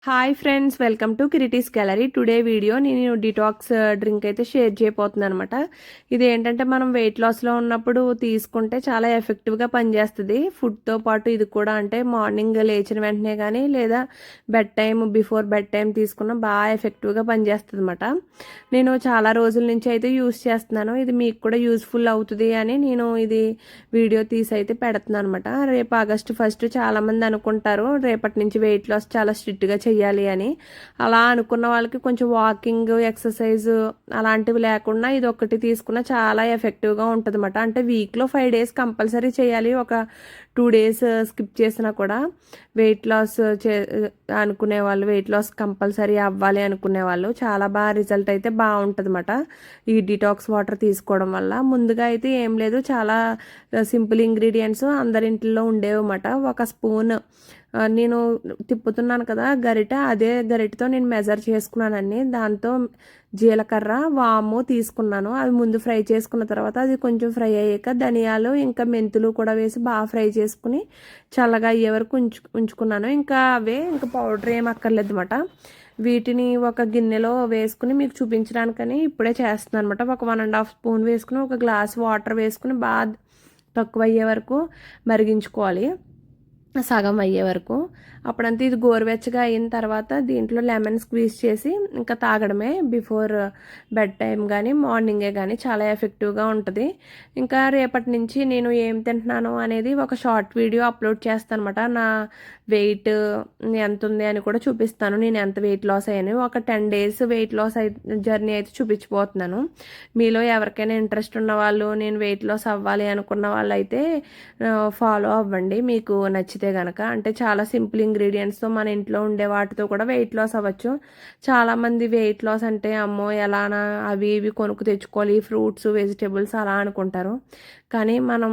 Hi friends, welcome to Kriti's gallery. Today video నేను detox drink అయితే share చేయబోతున్నాను అనమాట. ఇది ఏంటంటే మనం వెయిట్ లాస్లో ఉన్నప్పుడు తీసుకుంటే చాలా ఎఫెక్టివ్గా పనిచేస్తుంది. ఫుడ్తో పాటు ఇది కూడా అంటే మార్నింగ్ లేచిన వెంటనే కానీ లేదా బిఫోర్ బెడ్ టైం తీసుకున్న బాగా ఎఫెక్టివ్గా పనిచేస్తుంది అనమాట. నేను చాలా రోజుల నుంచి అయితే యూస్ చేస్తున్నాను. ఇది మీకు కూడా యూస్ఫుల్ అవుతుంది అని నేను ఇది వీడియో తీసి అయితే పెడుతున్నాను అనమాట. రేపు ఆగస్టు 1 చాలామంది అనుకుంటారు రేపటి నుంచి వెయిట్ లాస్ చాలా స్ట్రిక్ట్గా చెయ్యాలి అని. అలా అనుకున్న వాళ్ళకి కొంచెం వాకింగ్ ఎక్సర్సైజ్ అలాంటివి లేకుండా ఇది ఒకటి తీసుకున్న చాలా ఎఫెక్టివ్గా ఉంటుంది అన్నమాట. అంటే వీక్లో 5 డేస్ కంపల్సరీ చేయాలి. ఒక 2 డేస్ స్కిప్ చేసినా కూడా వెయిట్ లాస్ అనుకునే వాళ్ళు, వెయిట్ లాస్ కంపల్సరీ అవ్వాలి అనుకునే వాళ్ళు చాలా బాగా రిజల్ట్ అయితే బాగుంటుంది అన్నమాట ఈ డిటాక్స్ వాటర్ తీసుకోవడం వల్ల. ముందుగా అయితే ఏం లేదు, చాలా సింపుల్ ఇంగ్రీడియంట్స్ అందరింట్లో ఉండేవి అన్నమాట. ఒక స్పూన్ నేను తిప్పుతున్నాను కదా గరిట, అదే గరిటతో నేను మెజర్ చేసుకున్నానండి. దాంతో జీలకర్ర వాము తీసుకున్నాను. అవి ముందు ఫ్రై చేసుకున్న తర్వాత అది కొంచెం ఫ్రై అయ్యాక ధనియాలు ఇంకా మెంతులు కూడా వేసి బాగా ఫ్రై చేసుకుని చల్లగా అయ్యే వరకు ఉంచుకున్నాను. ఇంకా ఇంకా పౌడర్ ఏం అక్కర్లేదు అనమాట. వీటిని ఒక గిన్నెలో వేసుకుని మీకు చూపించడానికని ఇప్పుడే చేస్తున్నాను అనమాట. ఒక 1.5 స్పూన్ వేసుకుని ఒక గ్లాస్ వాటర్ వేసుకుని బాగా తక్కువ అయ్యే వరకు మరిగించుకోవాలి, సగం అయ్యే వరకు. అప్పుడంతా ఇది గోరువెచ్చగా అయిన తర్వాత దీంట్లో లెమన్ స్క్వీజ్ చేసి ఇంకా తాగడమే. బిఫోర్ బెడ్ టైం కానీ మార్నింగే కానీ చాలా ఎఫెక్టివ్గా ఉంటుంది. ఇంకా రేపటి నుంచి నేను ఏం తింటున్నాను అనేది ఒక షార్ట్ వీడియో అప్లోడ్ చేస్తాను అనమాట. నా వెయిట్ ఎంత ఉంది అని కూడా చూపిస్తాను, నేను ఎంత వెయిట్ లాస్ అయ్యాను. ఒక 10 డేస్ వెయిట్ లాస్ జర్నీ అయితే చూపించబోతున్నాను. మీలో ఎవరికైనా ఇంట్రెస్ట్ ఉన్న వాళ్ళు, నేను వెయిట్ లాస్ అవ్వాలి అనుకున్న వాళ్ళు అయితే ఫాలో అవ్వండి మీకు నచ్చితే కనుక. అంటే చాలా సింపుల్ ఇంగ్రీడియంట్స్తో మన ఇంట్లో ఉండే వాటితో కూడా వెయిట్ లాస్ అవ్వచ్చు. చాలామంది వెయిట్ లాస్ అంటే అమ్మో ఎలానా అవి ఇవి కొనుక్కు తెచ్చుకోవాలి, ఫ్రూట్స్ వెజిటేబుల్స్ అలా అనుకుంటారు. కానీ మనం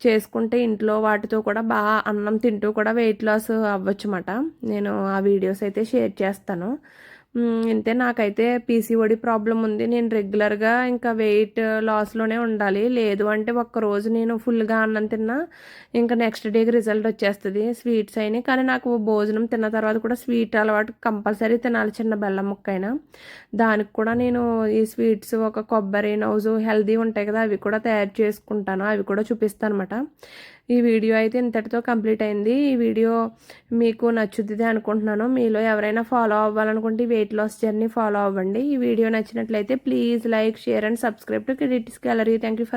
చేసుకుంటే ఇంట్లో వాటితో కూడా బాగా అన్నం తింటూ కూడా వెయిట్ లాస్ అవ్వచ్చు అన్నమాట. నేను ఆ వీడియోస్ అయితే షేర్ చేస్తాను. ఇంతే, నాకైతే పీసీఓడి ప్రాబ్లం ఉంది. నేను రెగ్యులర్గా ఇంకా వెయిట్ లాస్లోనే ఉండాలి. లేదు అంటే ఒక్కరోజు నేను ఫుల్గా అన్నం తిన్నా ఇంకా నెక్స్ట్ డేకి రిజల్ట్ వచ్చేస్తుంది. స్వీట్స్ అయినాయి కానీ నాకు భోజనం తిన్న తర్వాత కూడా స్వీట్ అలవాటు కంపల్సరీ తినాలి, చిన్న బెల్లం ముక్కైనా. దానికి కూడా నేను ఈ స్వీట్స్ ఒక కొబ్బరి నౌజు హెల్దీ ఉంటాయి కదా, అవి కూడా తయారు చేసుకుంటాను. అవి కూడా చూపిస్తాను అనమాట. ఈ వీడియో అయితే ఇంతటితో కంప్లీట్ అయింది. ఈ వీడియో మీకు నచ్చుతుంది అనుకుంటున్నాను. మీలో ఎవరైనా ఫాలో అవ్వాలనుకుంటే వెయిట్ లాస్ జర్నీ ఫాలో అవ్వండి. ఈ వీడియో నచ్చినట్లయితే please like, share and subscribe to Kriti's gallery. Thank you for